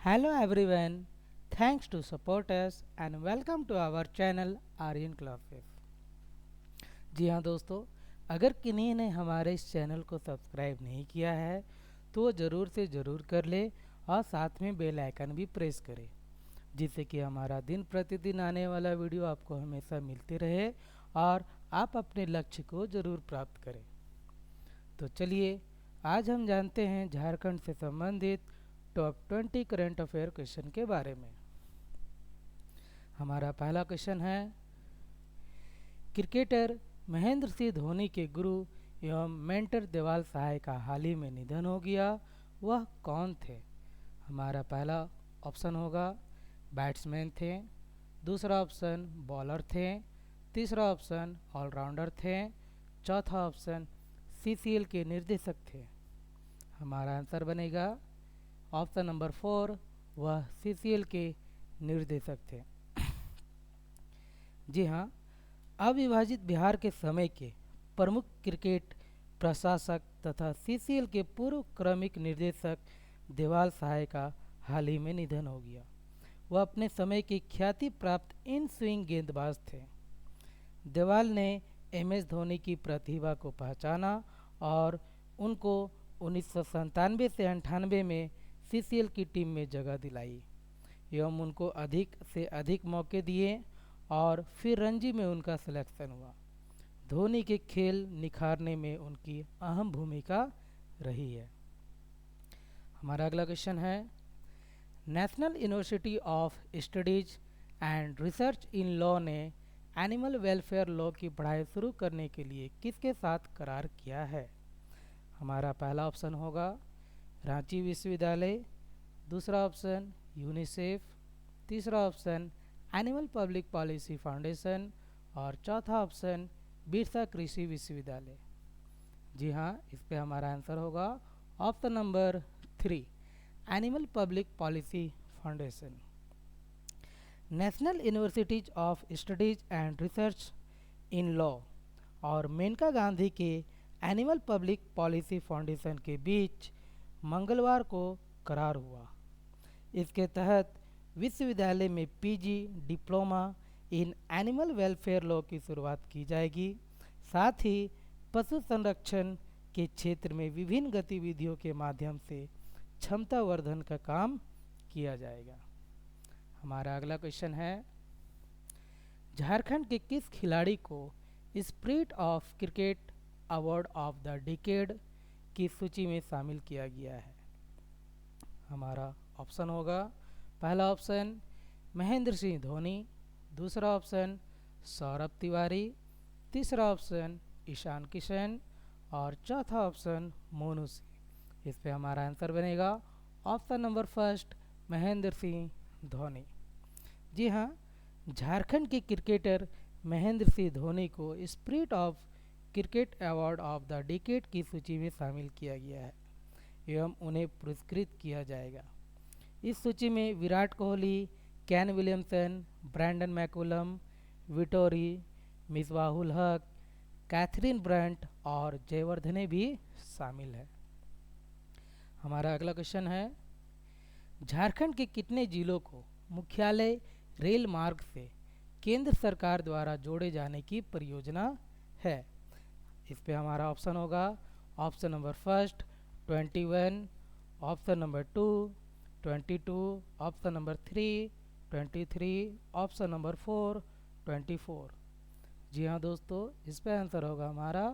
Hello everyone, thanks to support us and welcome to our channel Aryan classes. जी हाँ दोस्तों, अगर किन्हीं ने हमारे इस चैनल को सब्सक्राइब नहीं किया है तो ज़रूर से ज़रूर कर ले और साथ में बेल आइकन भी प्रेस करें, जिससे कि हमारा दिन प्रतिदिन आने वाला वीडियो आपको हमेशा मिलते रहे और आप अपने लक्ष्य को ज़रूर प्राप्त करें। तो चलिए आज हम जानते हैं झारखंड से संबंधित टॉप 20 करंट अफेयर क्वेश्चन के बारे में। हमारा पहला क्वेश्चन है, क्रिकेटर महेंद्र सिंह धोनी के गुरु एवं मेंटर देवाल सहाय का हाल ही में निधन हो गया, वह कौन थे? हमारा पहला ऑप्शन होगा बैट्समैन थे, दूसरा ऑप्शन बॉलर थे, तीसरा ऑप्शन ऑलराउंडर थे, चौथा ऑप्शन सीसीएल के निर्देशक थे। हमारा आंसर बनेगा ऑप्शन नंबर 4, वह सीसीएल के निर्देशक थे। जी हाँ, अविभाजित बिहार के समय के प्रमुख क्रिकेट प्रशासक तथा सीसीएल के पूर्व क्रमिक निर्देशक देवाल सहाय का हाल ही में निधन हो गया। वह अपने समय के ख्याति प्राप्त इन स्विंग गेंदबाज थे। देवाल ने एमएस धोनी की प्रतिभा को पहचाना और उनको 1997 से 98 में सीसीएल की टीम में जगह दिलाई एवं उनको अधिक से अधिक मौके दिए और फिर रणजी में उनका सिलेक्शन हुआ। धोनी के खेल निखारने में उनकी अहम भूमिका रही है। हमारा अगला क्वेश्चन है, national university of studies and research in law ने एनिमल वेलफेयर लॉ की पढ़ाई शुरू करने के लिए किसके साथ करार किया है? हमारा पहला ऑप्शन होगा रांची विश्वविद्यालय, दूसरा ऑप्शन यूनिसेफ, तीसरा option animal public policy foundation और चौथा ऑप्शन बिरसा कृषि विश्वविद्यालय। जी हाँ, इस पे हमारा आंसर होगा option number 3, animal public policy foundation. National universities of studies and research in law और मेनका गांधी के एनिमल पब्लिक पॉलिसी फाउंडेशन के बीच मंगलवार को करार हुआ। इसके तहत विश्वविद्यालय में PG diploma in animal welfare law की शुरुआत की जाएगी। साथ ही पशु संरक्षण के क्षेत्र में विभिन्न गतिविधियों के माध्यम से क्षमता वर्धन का काम किया जाएगा। हमारा अगला क्वेश्चन है, झारखंड के किस खिलाड़ी को spirit of cricket award of the decade की सूची में शामिल किया गया है? हमारा ऑप्शन होगा पहला ऑप्शन महेंद्र सिंह धोनी, दूसरा ऑप्शन सौरभ तिवारी, तीसरा ऑप्शन ईशान किशन और चौथा ऑप्शन मोनू सिंह। इस पे हमारा आंसर बनेगा option number first, Mahendra Singh Dhoni. जी हाँ, झारखंड के क्रिकेटर महेंद्र सिंह धोनी को spirit of cricket award of the decade की सूची में शामिल किया गया है एवं उन्हें पुरस्कृत किया जाएगा। इस सूची में Virat Kohli, Kane Williamson, Brendon McCullum, Vettori, Misbahul Haq, Katherine Brunt और जयवर्धने भी शामिल है। हमारा अगला क्वेश्चन है, झारखंड के कितने जिलों को मुख्यालय रेल मार्ग से केंद्र सरकार द्वारा जोड़े जाने की परियोजना है? इस पे हमारा ऑप्शन होगा option number first 21, option number 2 22, option number 3 23, option number 4 24। जी हाँ दोस्तों, इस पे आंसर होगा हमारा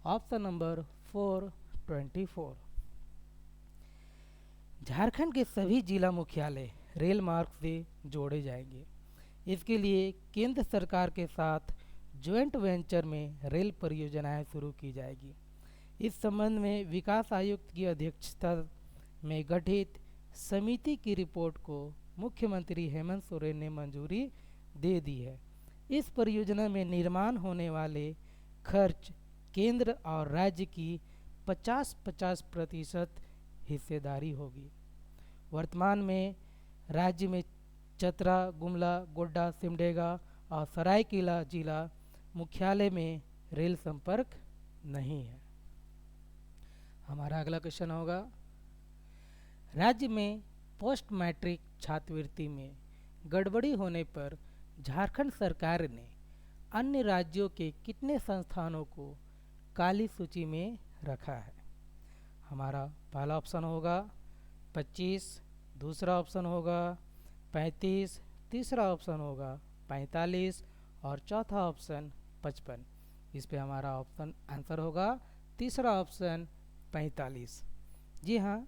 ऑप्शन नंबर 4 24। झारखंड के सभी जिला मुख्यालय रेल मार्ग से जोड़े जाएंगे। इसके लिए केंद्र सरकार के साथ ज्वाइंट वेंचर में रेल परियोजनाएं शुरू की जाएगी। इस संबंध में विकास आयुक्त की अध्यक्षता में गठित समिति की रिपोर्ट को मुख्यमंत्री हेमंत सोरेन ने मंजूरी दे दी है। इस परियोजना में निर्माण होने वाले खर्च केंद्र और राज्य की 50-50% हिस्सेदारी होगी। वर्तमान में राज्य में चतरा, गुमला, गोड्डा, सिमडेगा और सरायकेला जिला मुख्यालय में रेल संपर्क नहीं है। हमारा अगला क्वेश्चन होगा, राज्य में पोस्ट मैट्रिक छात्रवृत्ति में गड़बड़ी होने पर झारखंड सरकार ने अन्य राज्यों के कितने संस्थानों को काली सूची में रखा है? हमारा पहला ऑप्शन होगा 25, दूसरा ऑप्शन होगा 35, तीसरा ऑप्शन होगा 45 और चौथा ऑप्शन 55। इस पे हमारा ऑप्शन आंसर होगा तीसरा ऑप्शन 45। जी हाँ,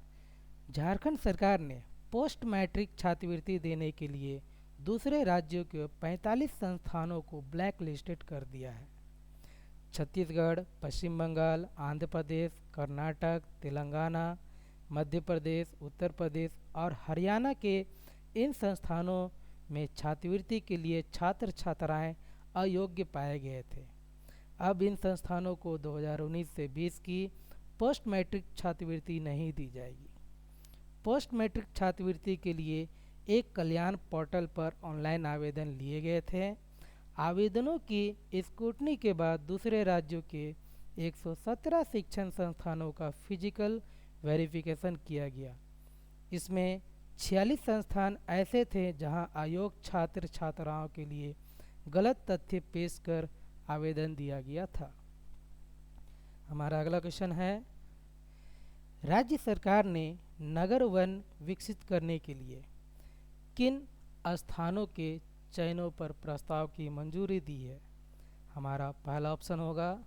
झारखंड सरकार ने पोस्ट मैट्रिक छात्रवृत्ति देने के लिए दूसरे राज्यों के 45 संस्थानों को ब्लैक लिस्टेड कर दिया है। छत्तीसगढ़, पश्चिम बंगाल, आंध्र प्रदेश, कर्नाटक, तेलंगाना, मध्य प्रदेश, उत्तर प्रदेश और हरियाणा के इन संस्थानों में छात्रवृत्ति के लिए छात्र छात्राएं अयोग्य पाए गए थे। अब इन संस्थानों को 2019 से 20 की पोस्ट मैट्रिक छात्रवृत्ति नहीं दी जाएगी। पोस्ट मैट्रिक छात्रवृत्ति के लिए एक कल्याण पोर्टल पर ऑनलाइन आवेदन लिए गए थे। आवेदनों की स्क्रूटनी के बाद दूसरे राज्यों के 117 शिक्षण संस्थानों का फिजिकल वेरिफिकेशन किया गया। इसमें 46 संस्थान ऐसे थे जहां अयोग्य छात्र छात्राओं के लिए गलत तथ्य पेश कर आवेदन दिया गया था। हमारा अगला क्वेश्चन है, राज्य सरकार ने नगर वन विकसित करने के लिए किन स्थानों के चयनों पर प्रस्ताव की मंजूरी दी है? हमारा पहला ऑप्शन होगा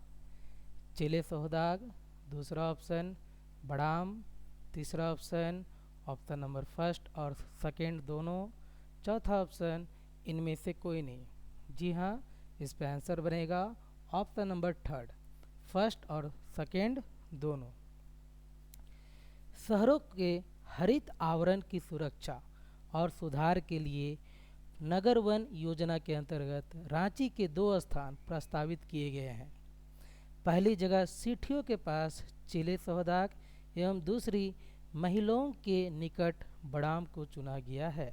चिले सोहदाग, दूसरा ऑप्शन बड़ाम, तीसरा ऑप्शन नंबर फर्स्ट और सेकेंड दोनों, चौथा ऑप्शन इनमें से कोई नहीं। जी हाँ, इस पे आंसर बनेगा ऑप्शन नंबर थर्ड, फर्स्ट और सेकेंड दोनों। शहरों के हरित आवरण की सुरक्षा और सुधार के लिए नगर वन योजना के अंतर्गत रांची के 2 स्थान प्रस्तावित किए गए हैं। पहली जगह सीठियों के पास चिले सोहदाग एवं दूसरी महिलाओं के निकट बड़ाम को चुना गया है।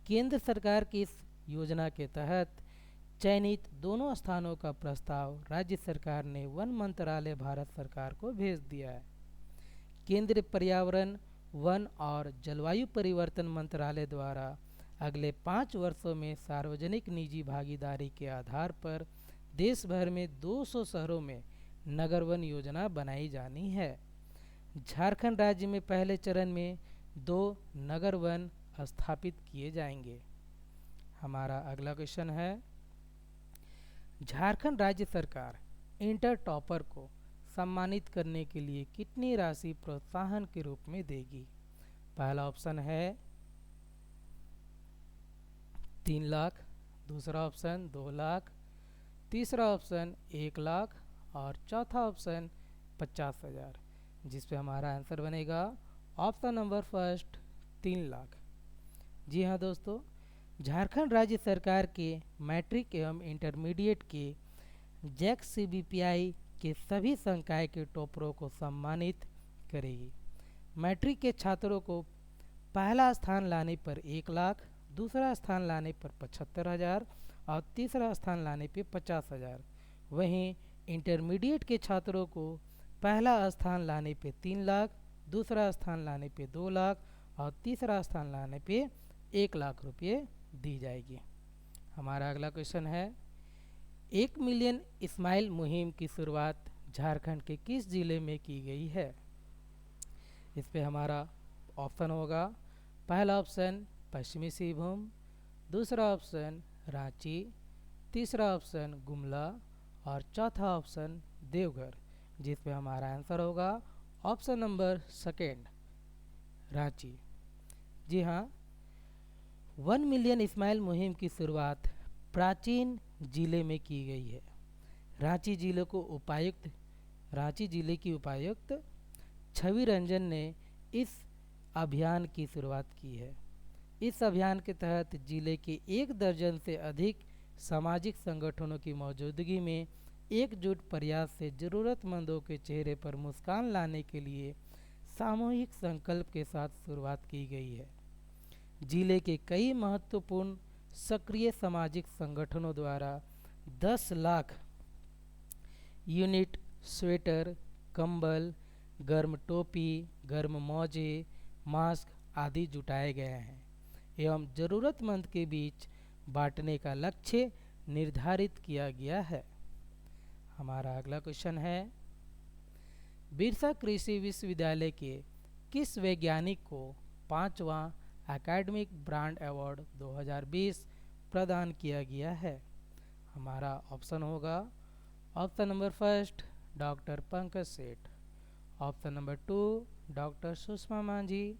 केंद्र सरकार की इस योजना के तहत चयनित दोनों स्थानों का प्रस्ताव राज्य सरकार ने वन मंत्रालय भारत सरकार को भेज दिया है। केंद्रीय पर्यावरण, वन और जलवायु परिवर्तन मंत्रालय द्वारा अगले 5 वर्षों में सार्वजनिक निजी भागीदारी के आधार पर देश भर में 200 शहरों में नगर वन योजना बनाई जानी है। झारखंड राज्य में पहले चरण में 2 नगर वन स्थापित किए जाएंगे। हमारा अगला क्वेश्चन है, झारखंड राज्य सरकार इंटर टॉपर को सम्मानित करने के लिए कितनी राशि प्रोत्साहन के रूप में देगी? पहला ऑप्शन है 3 लाख, दूसरा ऑप्शन 2 लाख, तीसरा ऑप्शन 1 लाख और चौथा ऑप्शन 50,000, जिस पे हमारा आंसर बनेगा ऑप्शन नंबर फर्स्ट 3 लाख। जी हाँ दोस्तों, झारखंड राज्य सरकार के मैट्रिक एवं इंटरमीडिएट के जैक CBPI के सभी संकाय के टॉपरों को सम्मानित करेगी। मैट्रिक के छात्रों को पहला स्थान लाने पर 1 लाख, दूसरा स्थान लाने पर 75,000 और तीसरा स्थान लाने पर 50,000। वहीं इंटरमीडिएट के छात्रों को पहला स्थान लाने पे 3 लाख, दूसरा स्थान लाने पे 2 लाख और तीसरा स्थान लाने पे 1 लाख रुपये दी जाएगी। हमारा अगला क्वेश्चन है, 1 मिलियन स्माइल मुहिम की शुरुआत झारखंड के किस जिले में की गई है? इस पे हमारा ऑप्शन होगा, पहला ऑप्शन पश्चिमी सिंहभूम, दूसरा ऑप्शन रांची, तीसरा ऑप्शन गुमला और चौथा ऑप्शन देवघर, जिस पे हमारा आंसर होगा ऑप्शन नंबर सेकेंड रांची। जी हाँ, 1 मिलियन स्माइल मुहिम की शुरुआत प्राचीन जिले में की गई है। रांची जिले की उपायुक्त छवि रंजन ने इस अभियान की शुरुआत की है। इस अभियान के तहत जिले के 1 दर्जन से अधिक सामाजिक संगठनों की मौजूदगी में एकजुट प्रयास से ज़रूरतमंदों के चेहरे पर मुस्कान लाने के लिए सामूहिक संकल्प के साथ शुरुआत की गई है। जिले के कई महत्वपूर्ण सक्रिय सामाजिक संगठनों द्वारा 10 लाख यूनिट स्वेटर, कंबल, गर्म टोपी, गर्म मोजे, मास्क आदि जुटाए गए हैं एवं ज़रूरतमंद के बीच बांटने का लक्ष्य निर्धारित किया गया है। हमारा अगला क्वेश्चन है, बिरसा कृषि विश्वविद्यालय के किस वैज्ञानिक को पांचवा एकेडमिक ब्रांड अवार्ड 2020 प्रदान किया गया है? हमारा ऑप्शन होगा option number first doctor Pankaj Seth, option number two doctor Sushma Manjhi,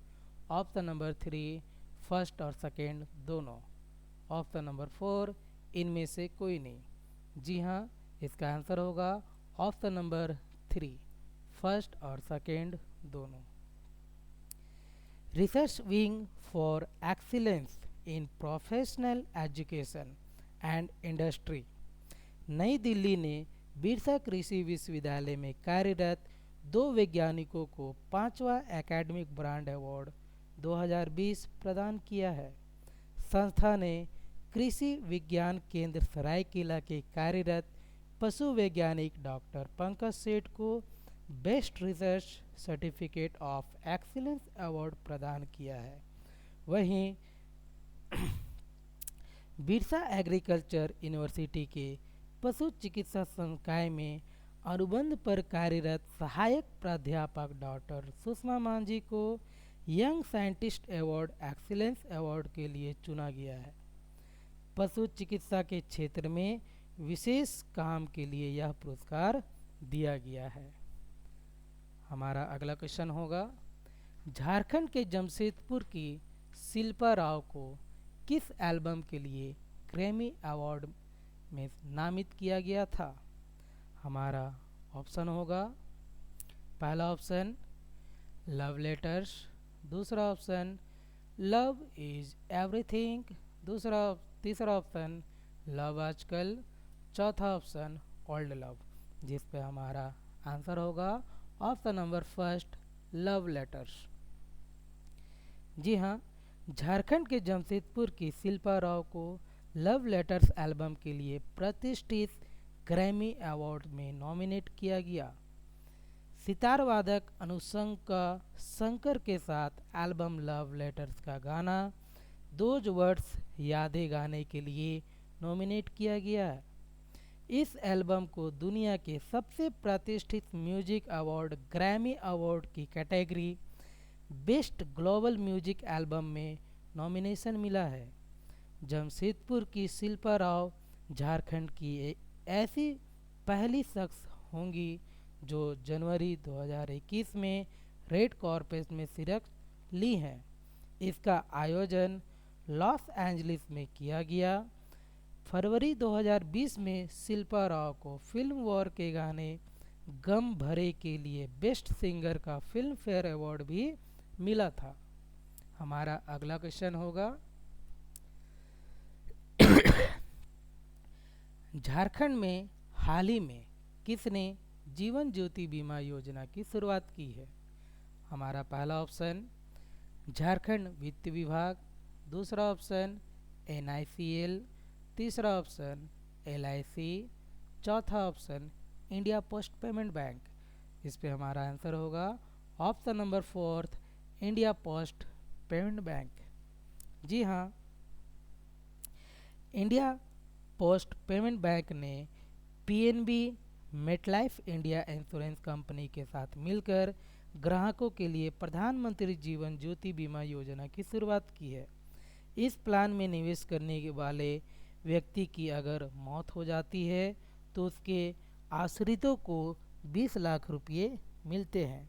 option number three first और सेकेंड दोनों, ऑप्शन नंबर फोर इनमें से कोई नहीं। जी हाँ, इसका आंसर होगा ऑप्शन नंबर थ्री फर्स्ट और सेकेंड दोनों। Research wing for excellence in professional education and industry नई दिल्ली ने बिरसा कृषि विश्वविद्यालय में कार्यरत दो वैज्ञानिकों को पांचवा एकेडमिक ब्रांड अवार्ड 2020 प्रदान किया है। संस्था ने कृषि विज्ञान केंद्र सरायकेला के कार्यरत पशु वैज्ञानिक डॉक्टर पंकज सेठ को best research certificate of excellence award प्रदान किया है। वहीं बिरसा एग्रीकल्चर यूनिवर्सिटी के पशु चिकित्सा संकाय में अनुबंध पर कार्यरत सहायक प्राध्यापक डॉक्टर सुषमा मांझी को young scientist award excellence award के लिए चुना गया है। पशु चिकित्सा के क्षेत्र में विशेष काम के लिए यह पुरस्कार दिया गया है। हमारा अगला क्वेश्चन होगा, झारखंड के जमशेदपुर की शिल्पा राव को किस एल्बम के लिए ग्रैमी अवार्ड में नामित किया गया था? हमारा ऑप्शन होगा पहला ऑप्शन लव लेटर्स, दूसरा ऑप्शन लव इज एवरीथिंग, तीसरा ऑप्शन लव आजकल, चौथा ऑप्शन ओल्ड लव, जिस पे हमारा आंसर होगा option number first love letters. जी हाँ, झारखंड के जमशेदपुर की शिल्पा राव को लव लेटर्स एल्बम के लिए प्रतिष्ठित ग्रैमी अवार्ड में नॉमिनेट किया गया। सितार वादक अनुशंका शंकर के साथ एल्बम लव लेटर्स का गाना दोज वर्ड्स यादें गाने के लिए नॉमिनेट किया गया है। इस एल्बम को दुनिया के सबसे प्रतिष्ठित म्यूजिक अवार्ड ग्रैमी अवार्ड की category best global music album में नॉमिनेशन मिला है। जमशेदपुर की शिल्पा राव झारखंड की ऐसी पहली शख्स होंगी जो जनवरी 2021 में रेड कॉर्पेट में शिरकत ली हैं। इसका आयोजन लॉस एंजलिस में किया गया। फरवरी 2020 में शिल्पा राव को फिल्म वॉर के गाने गम भरे के लिए बेस्ट सिंगर का फिल्म फेयर अवार्ड भी मिला था। हमारा अगला क्वेश्चन होगा, झारखंड में हाल ही में किसने जीवन ज्योति बीमा योजना की शुरुआत की है? हमारा पहला ऑप्शन झारखंड वित्त विभाग, दूसरा ऑप्शन NICL, तीसरा ऑप्शन LIC, चौथा option India post payment bank. इस पे हमारा आंसर होगा option number fourth India post payment bank. जी हाँ, इंडिया पोस्ट पेमेंट बैंक ने PNB MetLife India insurance company के साथ मिलकर ग्राहकों के लिए प्रधानमंत्री जीवन ज्योति बीमा योजना की शुरुआत की है। इस प्लान में निवेश करने वाले व्यक्ति की अगर मौत हो जाती है तो उसके आश्रितों को 20 लाख रुपये मिलते हैं।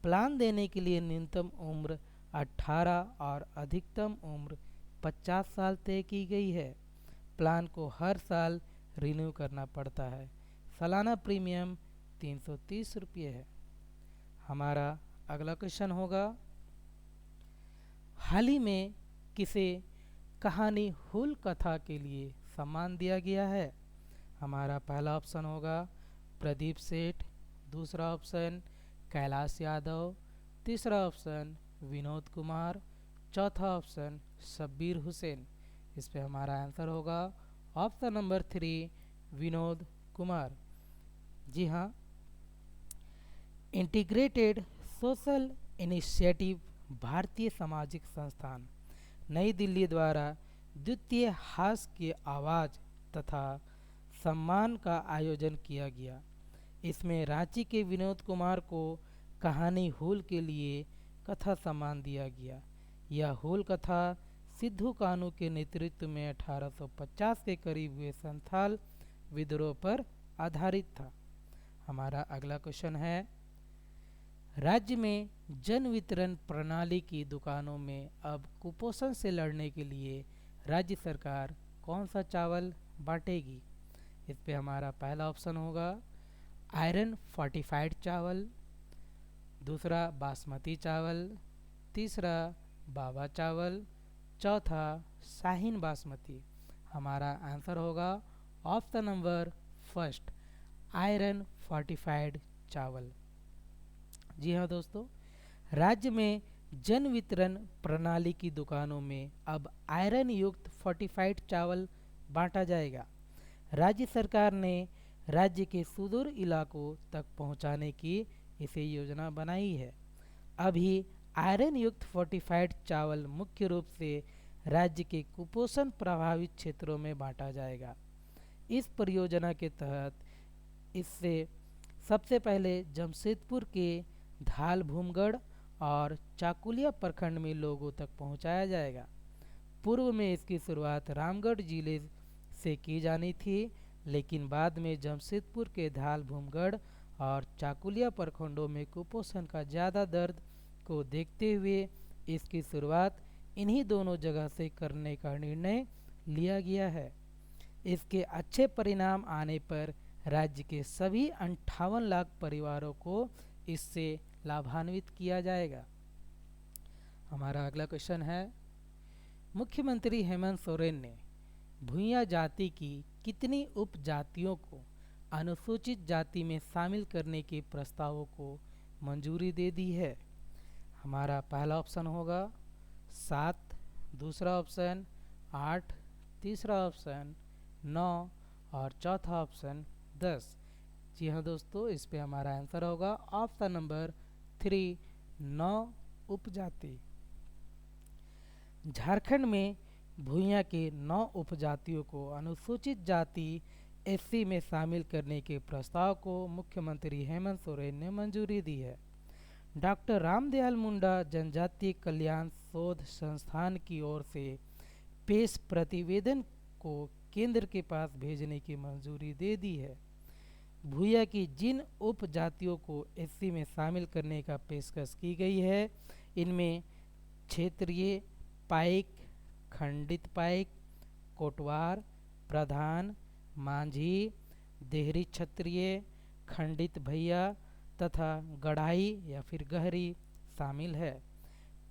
प्लान देने के लिए न्यूनतम उम्र 18 और अधिकतम उम्र 50 साल तय की गई है। प्लान को हर साल रिन्यू करना पड़ता है। सालाना प्रीमियम 330 रुपये है। हमारा अगला क्वेश्चन होगा, हाल ही में किसे कहानी हुल कथा के लिए सम्मान दिया गया है? हमारा पहला ऑप्शन होगा प्रदीप सेठ, दूसरा ऑप्शन कैलाश यादव, तीसरा ऑप्शन विनोद कुमार, चौथा ऑप्शन शब्बीर हुसैन। इस पे हमारा आंसर होगा ऑप्शन नंबर 3 विनोद कुमार। जी हाँ, इंटीग्रेटेड सोशल इनिशिएटिव भारतीय सामाजिक संस्थान नई दिल्ली द्वारा द्वितीय हास्य की आवाज़ तथा सम्मान का आयोजन किया गया। इसमें रांची के विनोद कुमार को कहानी हूल के लिए कथा सम्मान दिया गया। यह हूल कथा सिद्धू कानू के नेतृत्व में 1850 के करीब हुए संथाल विद्रोह पर आधारित था। हमारा अगला क्वेश्चन है, राज्य में जन वितरण प्रणाली की दुकानों में अब कुपोषण से लड़ने के लिए राज्य सरकार कौन सा चावल बांटेगी? इस पे हमारा पहला ऑप्शन होगा आयरन फोर्टिफाइड चावल, दूसरा बासमती चावल, तीसरा बाबा चावल, चौथा शाहीन बासमती। हमारा आंसर होगा option number first, iron fortified चावल। जी हाँ दोस्तों, राज्य में जन वितरण प्रणाली की दुकानों में अब आयरन युक्त फोर्टिफाइड चावल बांटा जाएगा। राज्य सरकार ने राज्य के सुदूर इलाकों तक पहुंचाने की इसे योजना बनाई है। अभी आयरन युक्त फोर्टिफाइड चावल मुख्य रूप से राज्य के कुपोषण प्रभावित क्षेत्रों में बांटा जाएगा। इस परियोजना के तहत इससे सबसे पहले जमशेदपुर के धाल भूमगढ़ और चाकुलिया प्रखंड में लोगों तक पहुंचाया जाएगा। पूर्व में इसकी शुरुआत रामगढ़ जिले से की जानी थी, लेकिन बाद में जमशेदपुर के धाल भूमगढ़ और चाकुलिया प्रखंडों में कुपोषण का ज़्यादा दर्द को देखते हुए इसकी शुरुआत इन्हीं दोनों जगह से करने का निर्णय लिया गया है। इसके अच्छे परिणाम आने पर राज्य के सभी 58 लाख परिवारों को इससे लाभान्वित किया जाएगा। हमारा अगला क्वेश्चन है, मुख्यमंत्री हेमंत सोरेन ने भूइयां जाति की कितनी उपजातियों को अनुसूचित जाति में शामिल करने के प्रस्तावों को मंजूरी दे दी है? हमारा पहला ऑप्शन होगा 7, दूसरा ऑप्शन 8, तीसरा ऑप्शन 9 और चौथा ऑप्शन 10। जी हाँ दोस्तों, इस पे हमारा आंसर होगा ऑप्शन नंबर 3, 9 उपजाति। झारखंड में भूइयां के 9 उपजातियों को अनुसूचित जाति एससी में शामिल करने के प्रस्ताव को मुख्यमंत्री हेमंत सोरेन ने मंजूरी दी है। डॉक्टर रामदयाल मुंडा जनजातीय कल्याण शोध संस्थान की ओर से पेश प्रतिवेदन को केंद्र के पास भेजने की मंजूरी दे दी है। भूइयां की जिन उपजातियों को एससी में शामिल करने का पेशकश की गई है, इनमें क्षेत्रीय पाइक, खंडित पाइक, कोटवार, प्रधान, मांझी, देहरी क्षत्रिय, खंडित भैया तथा गढ़ाई या फिर गहरी शामिल है।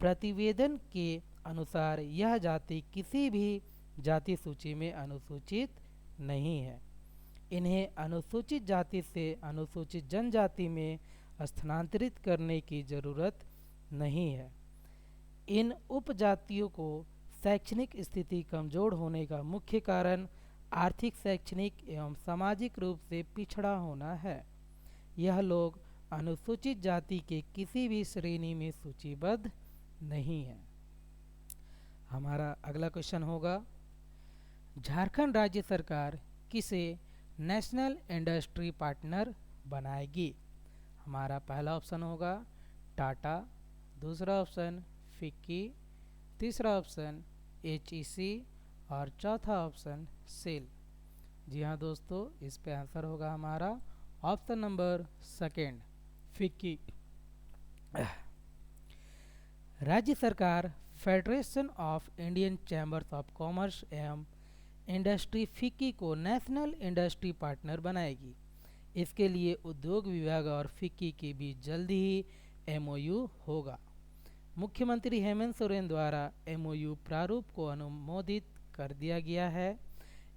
प्रतिवेदन के अनुसार यह जाति किसी भी जाति सूची में अनुसूचित नहीं है। इन्हें अनुसूचित जाति से अनुसूचित जनजाति में स्थानांतरित करने की जरूरत नहीं है। इन उपजातियों को शैक्षणिक स्थिति कमजोर होने का मुख्य कारण आर्थिक, शैक्षणिक एवं सामाजिक रूप से पिछड़ा होना है। यह लोग अनुसूचित जाति के किसी भी श्रेणी में सूचीबद्ध नहीं है। हमारा अगला क्वेश्चन होगा, झारखंड राज्य सरकार किसे नेशनल इंडस्ट्री पार्टनर बनाएगी? हमारा पहला ऑप्शन होगा टाटा, दूसरा ऑप्शन फिक्की, तीसरा ऑप्शन एचईसी और चौथा ऑप्शन सेल। जी हाँ दोस्तों, इस पे आंसर होगा हमारा ऑप्शन नंबर सेकेंड, फिक्की। राज्य सरकार federation of Indian chambers of commerce एवं इंडस्ट्री फिक्की को नेशनल इंडस्ट्री पार्टनर बनाएगी। इसके लिए उद्योग विभाग और फिक्की के बीच जल्द ही एमओयू होगा। मुख्यमंत्री हेमंत सोरेन द्वारा एमओयू प्रारूप को अनुमोदित कर दिया गया है।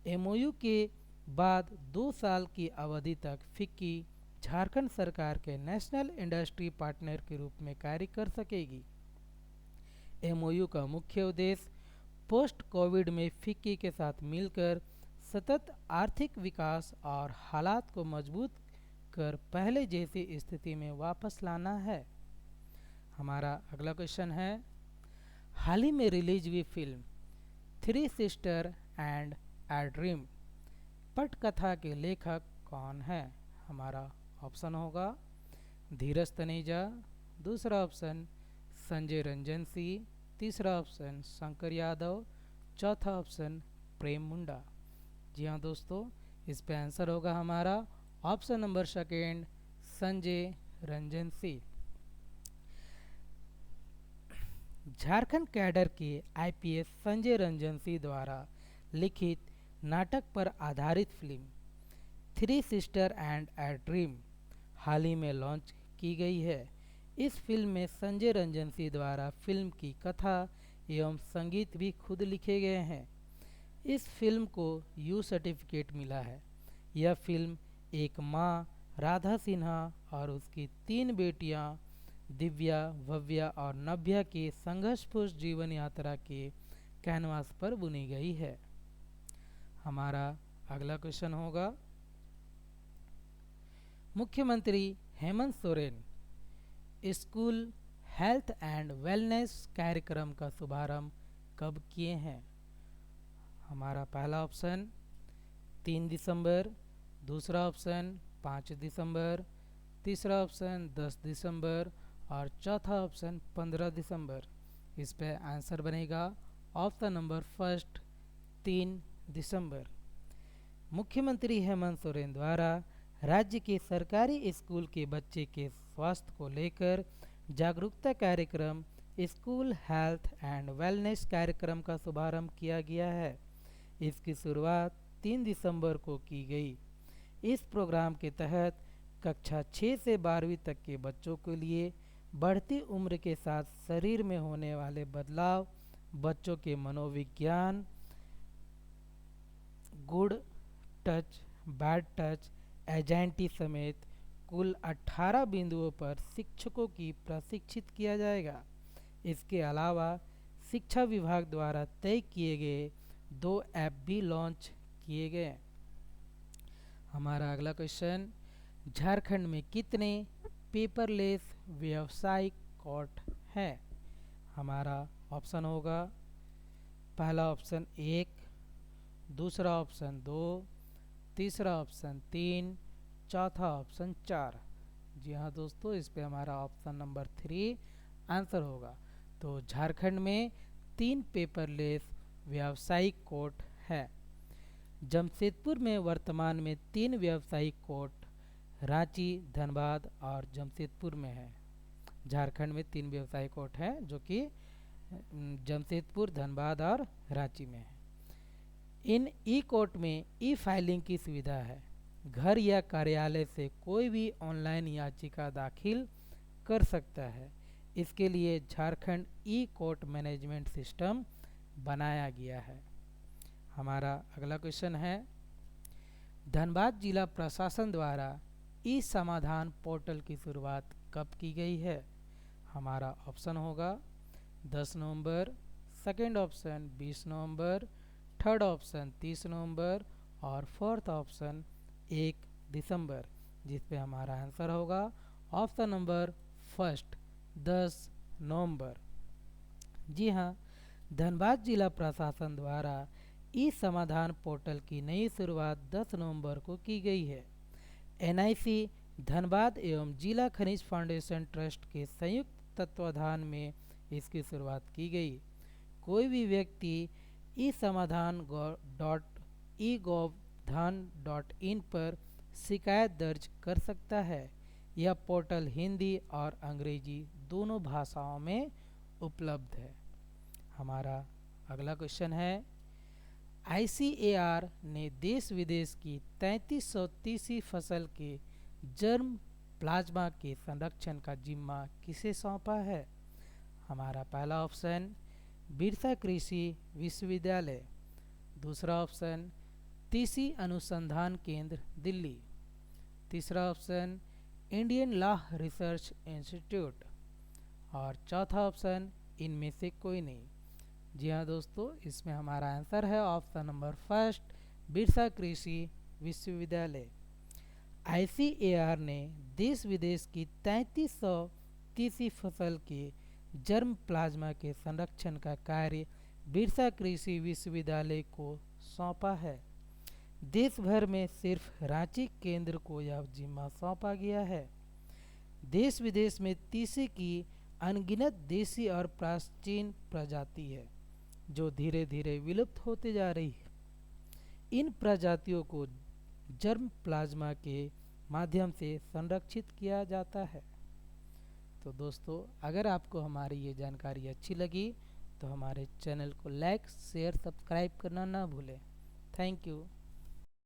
एमओयू के बाद 2 साल की अवधि तक फिक्की झारखंड सरकार के नेशनल इंडस्ट्री पार्टनर के रूप में कार्य कर सकेगी। एमओयू का मुख्य उद्देश्य पोस्ट कोविड में फिक्की के साथ मिलकर सतत आर्थिक विकास और हालात को मजबूत कर पहले जैसी स्थिति में वापस लाना है। हमारा अगला क्वेश्चन है, हाल ही में रिलीज हुई film three sister and a dream पटकथा के लेखक कौन है? हमारा ऑप्शन होगा धीरज तनेजा, दूसरा ऑप्शन संजय रंजन सिंह, तीसरा ऑप्शन शंकर यादव, चौथा ऑप्शन प्रेम मुंडा। जी हाँ दोस्तों, इस पे आंसर होगा हमारा option number second, Sanjay Ranjan Singh. Jharkhand cadre के आईपीएस संजय रंजन सिंह द्वारा लिखित नाटक पर आधारित film three sister and a dream हाल ही में लॉन्च की गई है। इस फिल्म में संजय रंजन सिंह द्वारा फिल्म की कथा एवं संगीत भी खुद लिखे गए हैं। इस फिल्म को यू सर्टिफिकेट मिला है। यह फिल्म एक माँ राधा सिन्हा और उसकी तीन बेटियां दिव्या, भव्या और नव्या के संघर्षपूर्ण जीवन यात्रा के कैनवास पर बुनी गई है। हमारा अगला क्वेश्चन होगा, मुख्यमंत्री Hemant Soren school health and wellness कार्यक्रम का शुभारंभ कब किए हैं? हमारा पहला ऑप्शन 3 दिसंबर, दूसरा ऑप्शन 5 दिसंबर, तीसरा ऑप्शन 10 दिसंबर और चौथा ऑप्शन 15 दिसंबर। इस पे आंसर बनेगा ऑप्शन नंबर फर्स्ट 3 दिसंबर। मुख्यमंत्री हेमंत सोरेन द्वारा राज्य के सरकारी स्कूल के बच्चे के स्वास्थ्य को लेकर जागरूकता कार्यक्रम स्कूल हेल्थ एंड वेलनेस कार्यक्रम का शुभारंभ किया गया है। इसकी शुरुआत 3 दिसंबर को की गई। इस प्रोग्राम के तहत कक्षा 6 से 12वीं तक के बच्चों के लिए बढ़ती उम्र के साथ शरीर में होने वाले बदलाव, बच्चों के मनोविज्ञान, गुड टच, बैड टच, एजेंटी समेत कुल 18 बिंदुओं पर शिक्षकों की प्रशिक्षित किया जाएगा। इसके अलावा शिक्षा विभाग द्वारा तय किए गए 2 ऐप भी लॉन्च किए गए। हमारा अगला क्वेश्चन, झारखंड में कितने पेपरलेस व्यावसायिक कोर्ट हैं? हमारा ऑप्शन होगा पहला ऑप्शन 1, दूसरा ऑप्शन 2, तीसरा ऑप्शन 3, चौथा ऑप्शन 4। जी हाँ दोस्तों, इस पे हमारा ऑप्शन नंबर 3 आंसर होगा। तो झारखंड में 3 पेपरलेस व्यावसायिक कोर्ट है। जमशेदपुर में वर्तमान में 3 व्यावसायिक कोर्ट रांची, धनबाद और जमशेदपुर में है। झारखंड में 3 व्यावसायिक कोर्ट हैं जो कि जमशेदपुर, धनबाद और रांची में है। इन ई कोर्ट में ई फाइलिंग की सुविधा है। घर या कार्यालय से कोई भी ऑनलाइन याचिका दाखिल कर सकता है। इसके लिए झारखंड ई कोर्ट मैनेजमेंट सिस्टम बनाया गया है। हमारा अगला क्वेश्चन है, धनबाद जिला प्रशासन द्वारा ई समाधान पोर्टल की शुरुआत कब की गई है? हमारा ऑप्शन होगा 10 नवंबर, सेकेंड ऑप्शन 20 नवंबर, थर्ड ऑप्शन 30 नवंबर और फोर्थ ऑप्शन 1 दिसंबर, जिस पे हमारा आंसर होगा ऑप्शन नंबर फर्स्ट 10 नवंबर। जी हाँ, धनबाद जिला प्रशासन द्वारा ई समाधान पोर्टल की नई शुरुआत 10 नवंबर को की गई है। एनआईसी धनबाद एवं जिला खनिज फाउंडेशन ट्रस्ट के संयुक्त तत्वाधान में इसकी शुरुआत की गई। कोई भी व्यक्ति ई समाधान .e-gov.in पर शिकायत दर्ज कर सकता है। यह पोर्टल हिंदी और अंग्रेजी दोनों भाषाओं में उपलब्ध है। हमारा अगला क्वेश्चन है, आईसीएआर ने देश विदेश की 3330 फसल के जर्म प्लाज्मा के संरक्षण का जिम्मा किसे सौंपा है? हमारा पहला ऑप्शन बिरसा कृषि विश्वविद्यालय, दूसरा ऑप्शन तीसी अनुसंधान केंद्र दिल्ली, तीसरा option Indian law research institute और चौथा ऑप्शन इनमें से कोई नहीं। जी हाँ दोस्तों, इसमें हमारा आंसर है ऑप्शन नंबर फर्स्ट बिरसा कृषि विश्वविद्यालय। आईसीएआर ने देश विदेश की 3300 तीसी फसल के जर्म प्लाज्मा के संरक्षण का कार्य बिरसा कृषि विश्वविद्यालय को सौंपा है। देश भर में सिर्फ रांची केंद्र को यह जिम्मा सौंपा गया है। देश विदेश में तीसी की अनगिनत देसी और प्राचीन प्रजाति है जो धीरे धीरे विलुप्त होते जा रही है। इन प्रजातियों को जर्म प्लाज्मा के माध्यम से संरक्षित किया जाता है। तो दोस्तों, अगर आपको हमारी ये जानकारी अच्छी लगी तो हमारे चैनल को लाइक शेयर सब्सक्राइब करना ना भूलें। Thank you.